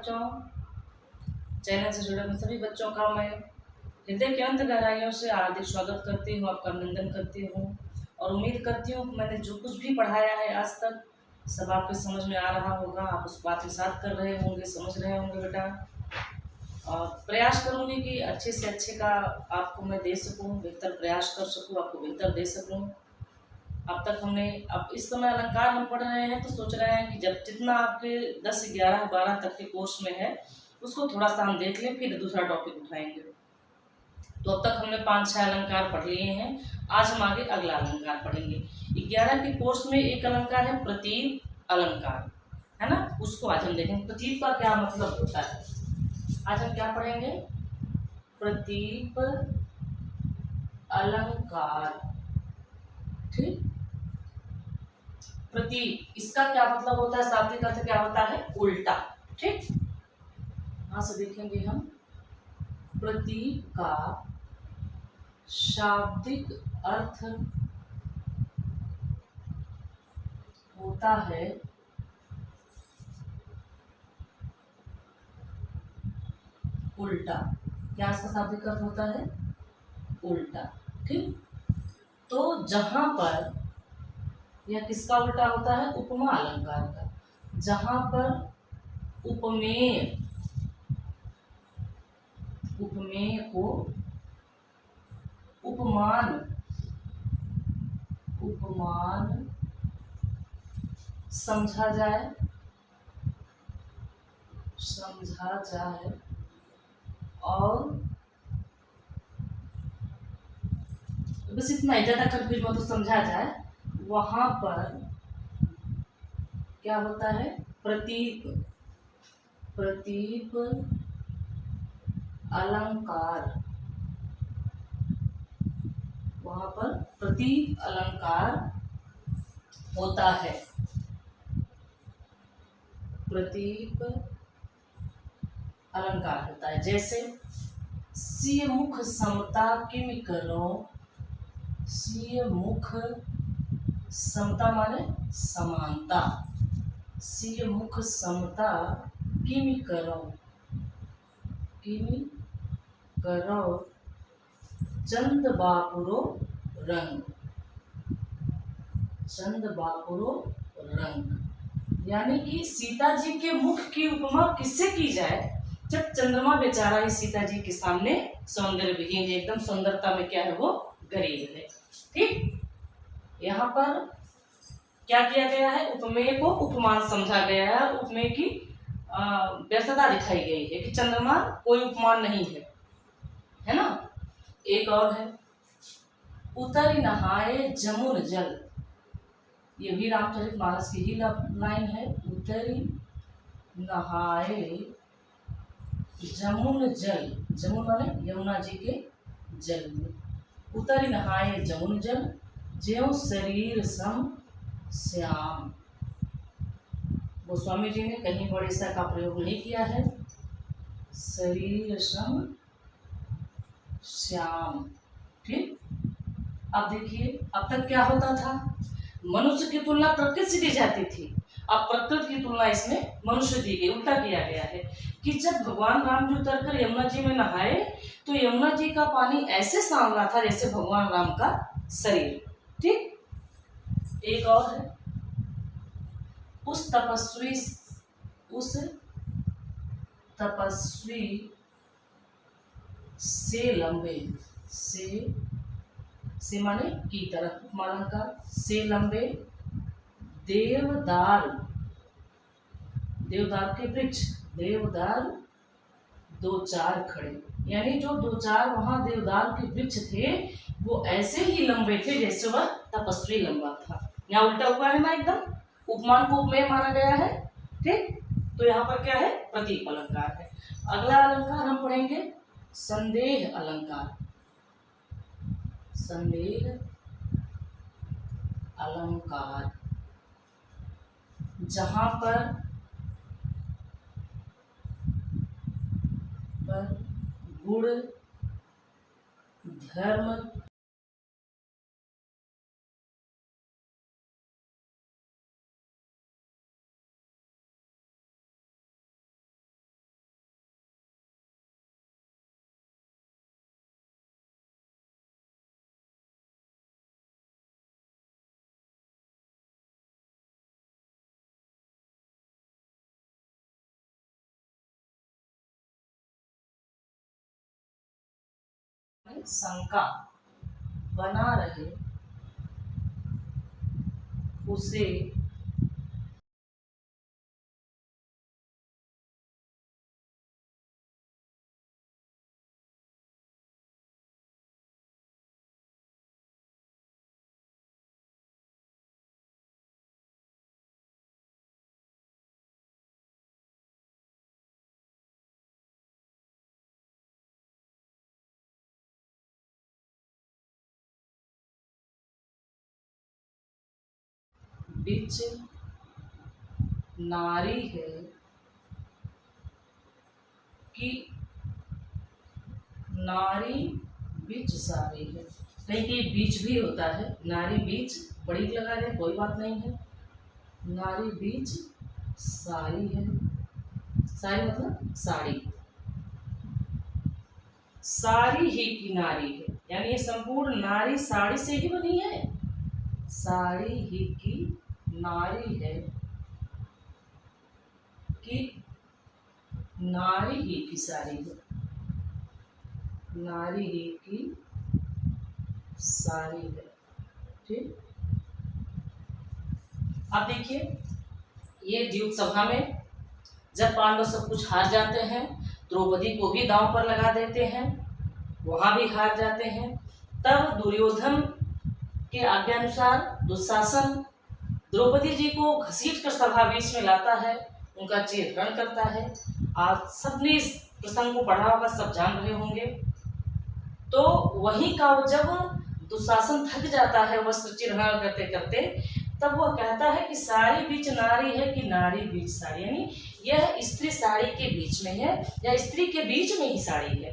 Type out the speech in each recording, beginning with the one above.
बच्चों, चैनल से जुड़े हुए सभी बच्चों का मैं हृदय के अंत गहराइयों से हार्दिक स्वागत करती हूँ, आपका अभिनंदन करती हूँ और उम्मीद करती हूँ कि मैंने जो कुछ भी पढ़ाया है आज तक सब आपके समझ में आ रहा होगा, आप उस बात के साथ कर रहे होंगे, समझ रहे होंगे बेटा। और प्रयास करूँगी कि अच्छे से अच्छे का आपको मैं दे सकूँ, बेहतर प्रयास कर सकूँ, आपको बेहतर दे सकूँ। अब तक हमने अब इस समय अलंकार हम पढ़ रहे हैं तो सोच रहे हैं कि जब जितना आपके 10, 11, 12 तक के कोर्स में है उसको थोड़ा सा हम देख लें, फिर दूसरा टॉपिक उठाएंगे। तो अब तक हमने 5-6 अलंकार पढ़ लिए हैं, आज हम आगे अगला अलंकार पढ़ेंगे। 11 के कोर्स में एक अलंकार है प्रतीप अलंकार, है ना, उसको आज हम देखेंगे प्रतीप का क्या मतलब होता है। आज हम क्या पढ़ेंगे? प्रतीप अलंकार। ठीक, प्रतीप इसका क्या मतलब होता है? शाब्दिक अर्थ क्या होता है? उल्टा। ठीक, यहां से देखेंगे हम प्रतीप का शाब्दिक अर्थ होता है उल्टा। क्या इसका शाब्दिक अर्थ होता है? उल्टा। ठीक, तो जहां पर यह किसका उल्टा होता है? उपमा अलंकार का। जहां पर उपमेय को उपमान समझा जाए और बस इतना ही, ज्यादा कंफ्यूज मत हो, समझा जाए, वहां पर क्या होता है? प्रतीप अलंकार। वहां पर प्रतीप अलंकार होता है। प्रतीप अलंकार होता है। जैसे सिय मुख समता किम करो। सिय मुख समता माने समानता। सिय मुख समता किम करो चंद बापुरो रंग। यानी कि सीता जी के मुख की उपमा किससे की जाए? जब चंद्रमा बेचारा ही सीता जी के सामने सौंदर्य विहीन है, एकदम सुंदरता में क्या है? वो गरीब है। ठीक, यहाँ पर क्या किया गया है? उपमेय को उपमान समझा गया है, उपमेय की व्यर्थता दिखाई गई है कि चंद्रमा कोई उपमान नहीं है ना। एक और है उतरी नहाए जमुन जल। ये भी रामचरितमानस की ही लाइन है। उतरी नहाए जमुन जल। जमुन माने यमुना जी के जल में। उतरी नहाए जमुन जल ज्यों शरीर सम श्याम। गोस्वामी जी ने कहीं बड़े सा का प्रयोग नहीं किया है। शरीर सम श्याम। ठीक, अब देखिए, अब तक क्या होता था? मनुष्य की तुलना प्रकृति से दी जाती थी, अब प्रकृति की तुलना इसमें मनुष्य दी गई। उल्टा किया गया है कि जब भगवान राम जी उतरकर यमुना जी में नहाए तो यमुना जी का पानी ऐसे सांवला था जैसे भगवान राम का शरीर। ठीक, एक और है उस तपस्वी से लंबे। से माने की तरफ, उपमान का। से लंबे देवदार के वृक्ष। देवदार 2-4 खड़े, यानी जो 2-4 वहां देवदार के वृक्ष थे वो ऐसे ही लंबे थे जैसे वह तपस्वी लंबा था। यहाँ उल्टा हुआ है ना, एकदम उपमान को उपमेय माना गया है। ठीक, तो यहाँ पर क्या है? प्रतीप अलंकार है। अगला अलंकार हम पढ़ेंगे संदेह अलंकार। संदेह अलंकार जहां पर गुण धर्म रहे, शंका बना रहे, उसे बीच नारी है कि नारी बीच सारी है। कहीं कहीं बीच भी होता है, नारी बीच बड़ी लगा दे कोई बात नहीं है। नारी बीच सारी है, सारी मतलब साड़ी, सारी ही की नारी है, यानी ये संपूर्ण नारी साड़ी से ही बनी है। साड़ी ही की नारी है कि नारी ही की साड़ी है, नारी ही की साड़ी है। ठीक, अब देखिए, ये द्यूत सभा में जब पांडव सब कुछ हार जाते हैं, द्रौपदी को भी दांव पर लगा देते हैं, वहां भी हार जाते हैं, तब दुर्योधन के आज्ञानुसार दुशासन द्रौपदी जी को घसीट कर सभा बीच में लाता है, उनका चीरहरण करता है। आज सबने इस प्रसंग को पढ़ा होगा, सब जान रहे होंगे। तो वहीं का जब दुशासन थक जाता है वस्त्र चीरहरण करते करते, तब वह कहता है कि साड़ी बीच नारी है कि नारी बीच साड़ी, यानी यह स्त्री साड़ी के बीच में है या स्त्री के बीच में ही साड़ी है,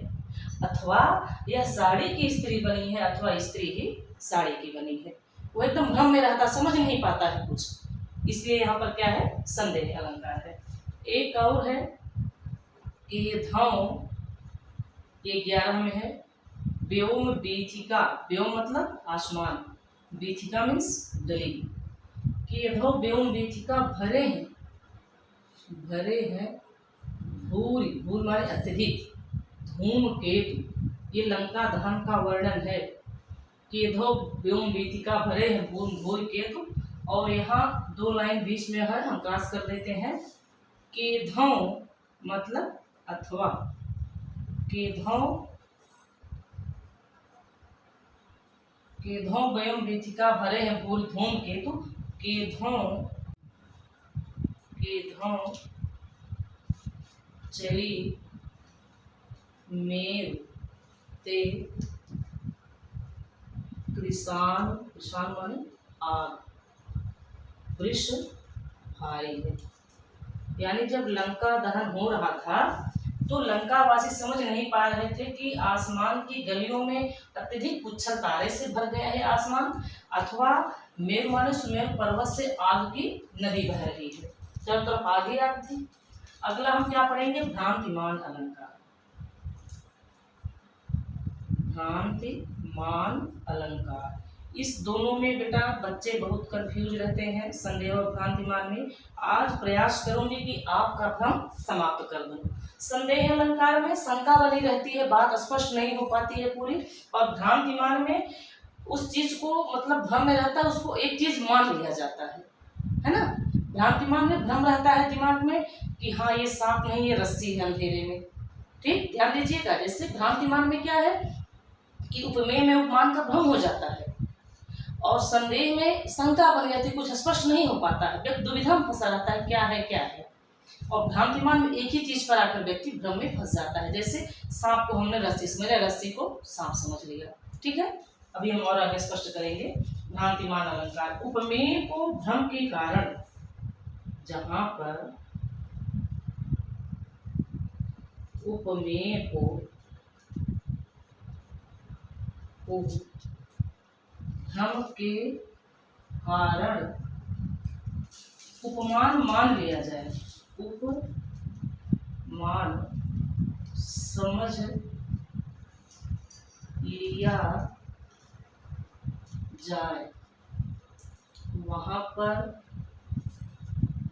अथवा यह साड़ी की स्त्री बनी है अथवा स्त्री ही साड़ी की बनी है। वो एकदम भ्रम में रहता, समझ नहीं पाता है कुछ, इसलिए यहाँ पर क्या है, संदेह अलंकार है। एक और है कि ये धौ, ये 11 में है, व्योम बीथिका, व्योम मतलब आसमान, बीथिका मीन्स गली, कि ये धौ व्योम बीथिका भरे हैं, भरे हैं भूल, भूल माने अत्यधिक, धूमकेतु, ये लंका दहन का वर्णन है कि ये धौ व्योम बीथिका भरे हैं भूल केतु। और यहाँ 2 लाइन बीच में है, हम क्रॉस कर देते हैं कि धौ मतलब अथवा, कि धौ व्योम बीथिका भरे हैं भूल धूम केतु, के धौ चली मेर ते कृषाण, कृषाण माने आग, वृष भारी है। यानी जब लंका दहन हो रहा था तो लंकावासी समझ नहीं पा रहे थे कि आसमान की गलियों में अत्यधिक गुच्छर तारे से भर गया है आसमान, अथवा मेरु माने सुमेरु पर्वत से आग की नदी बह रही है, चारों तरफ आगे आग थी। अगला हम क्या पढ़ेंगे, भ्रांतिमान अलंकार। भ्रांतिमान अलंकार, इस दोनों में बेटा बच्चे बहुत कंफ्यूज रहते हैं, संदेह और भ्रांतिमान में। आज प्रयास करूंगी कि आपका भ्रम समाप्त कर दूं। संदेह अलंकार में शंका बनी रहती है, बात स्पष्ट नहीं हो पाती है पूरी, और भ्रांतिमान में उस चीज को मतलब भ्रम में रहता है, उसको एक चीज मान लिया जाता है ना। भ्रांतिमान में भ्रम रहता है दिमाग में कि हाँ ये सांप नहीं, ये रस्सी है अंधेरे में। ठीक, ध्यान दीजिएगा। जैसे भ्रांतिमान में क्या है कि उपमेय में उपमान का भ्रम हो जाता है, और संदेह में शंका बन जाती है, कुछ स्पष्ट नहीं हो पाता है, व्यक्ति दुविधा में फंसा रहता है, क्या है क्या है। और भ्रांतिमान में एक ही चीज पर आकर व्यक्ति भ्रम में फंस जाता है। जैसे सांप को हमने रस्सी समझा, रस्सी को सांप समझ लिया। ठीक है, अभी हम और आगे स्पष्ट करेंगे। भ्रांतिमान अलंकार, उपमेय को भ्रम के कारण, जहां पर उपमेय को भ्रम के कारण उपमान मान लिया जाए, उपमान समझ लिया जाए, वहां पर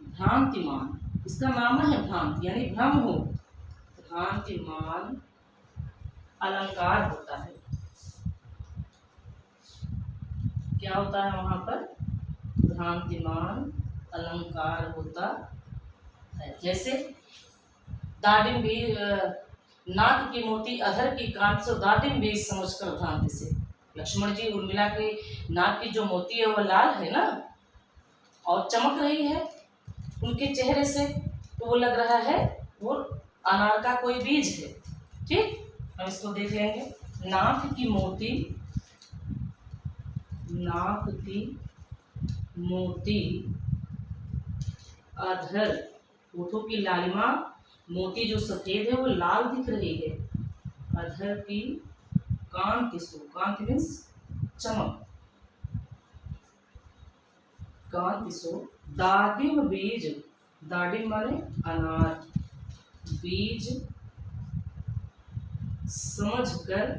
भ्रांतिमान, इसका नाम है भ्रांति यानी भ्रम हो, भ्रांतिमान अलंकार होता है। क्या होता है वहाँ पर? भ्रांतिमान अलंकार होता है। जैसे दाडिम भी नाक की मोती अधर की कांत से दाडिम भी समझकर भ्रांति से। लक्ष्मण जी उर्मिला के नाक की जो मोती है वह लाल है ना और चमक रही है उनके चेहरे से, तो वो लग रहा है वो अनार का कोई बीज है। ठीक, हम इसको देख लेंगे। नाक की मोती, नाक की मोती अधर, होठों की लालिमा, मोती जो सफेद है वो लाल दिख रही है। अधर की कांति सो, कांति मीन्स चमक, कांति सो दाडिम बीज, दाडिम माने अनार, बीज समझकर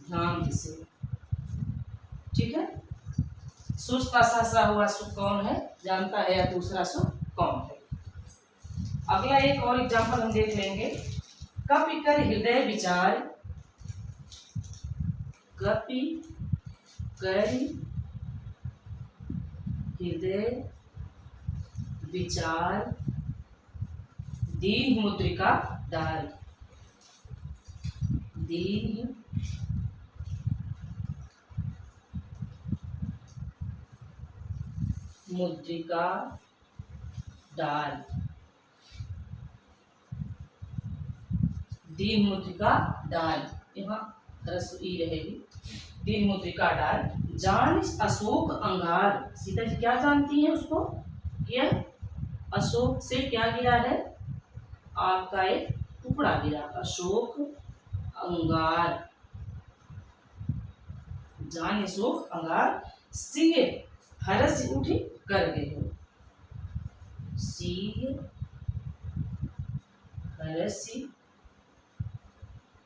भ्रांति से। ठीक है, सुस का सहसा हुआ सुख कौन है जानता है या दूसरा सुख कौन है? अगला एक और एग्जाम्पल हम देख लेंगे। कपि कर हृदय विचार, कपि कर हृदय विचार, दीन मुद्रिका डाल, दीन मुद्रिका डाल, दीन मुद्रिका डाल, यहाँ रस्व ई रहेगी। दीन मुद्रिका डाल, जान अशोक अंगार, सीता जी क्या जानती है उसको? यह अशोक से क्या गिरा है? आग का एक टुकड़ा गिरा, अशोक अंगार, जान अशोक अंगार, सिंह हरस उठी कर गए हो, सिंह हरस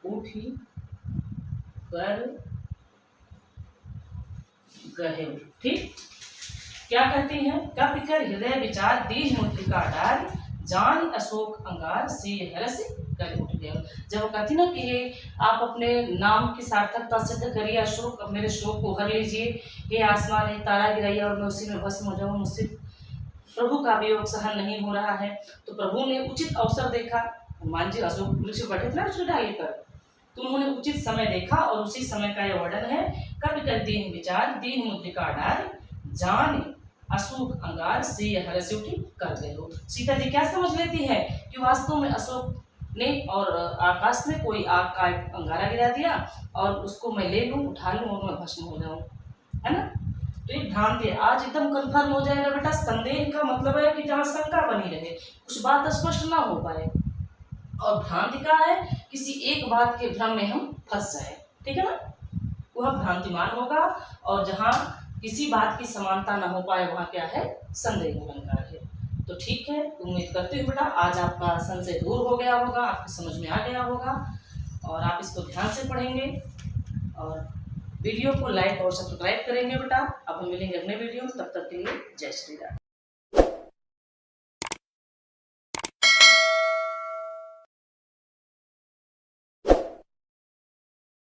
उठी कर गए। ठीक, क्या कहती हैं? कपि कर हृदय विचार, दीन मुद्रिका डाल, जान अशोक अंगार, सिंह हरस कर उठ गए। जब वो कहती ना कि ये आप अपने नाम की सार्थकता सिद्ध करिए, अशोक, अब मेरे शोक को हर लीजिए, ये आसमान है तारा गिराइए और मैं उसी में भस्म हो जाऊँ, मुझसे प्रभु का वियोग सहन नहीं हो रहा है। तो प्रभु ने उचित अवसर देखा, हनुमान जी अशोक वृक्ष पर बैठे थे ना उसकी डाली पर, तो उन्होंने उचित समय देखा और उसी समय का यह वर्णन है। कपि कर दीन विचार, दीन मुद्रिका डाल, जान अशोक अंगार, सिंह हरस उठी कर गए हो। सीता जी क्या समझ लेती है कि वास्तव में अशोक ने और आकाश में कोई आग का एक अंगारा गिरा दिया और उसको मैं ले लूं, उठा लूं और मैं भस्म हो जाऊं, है ना। तो ये भ्रांति है। आज एकदम कंफर्म हो जाएगा बेटा। संदेह का मतलब है कि जहाँ शंका बनी रहे, कुछ बात स्पष्ट ना हो पाए। और भ्रांति का है किसी एक बात के भ्रम में हम फंस जाए, ठीक है ना, वह भ्रांतिमान होगा। और जहाँ किसी बात की समानता ना हो पाए वहाँ क्या है? संदेह अलंकार है। तो ठीक है, उम्मीद करती हूँ बेटा आज आपका संशय दूर हो गया होगा, आपकी समझ में आ गया होगा और आप इसको ध्यान से पढ़ेंगे और वीडियो को लाइक और सब्सक्राइब करेंगे बेटा। अब हम मिलेंगे अगले वीडियो में, तब तक के लिए जय श्री राम।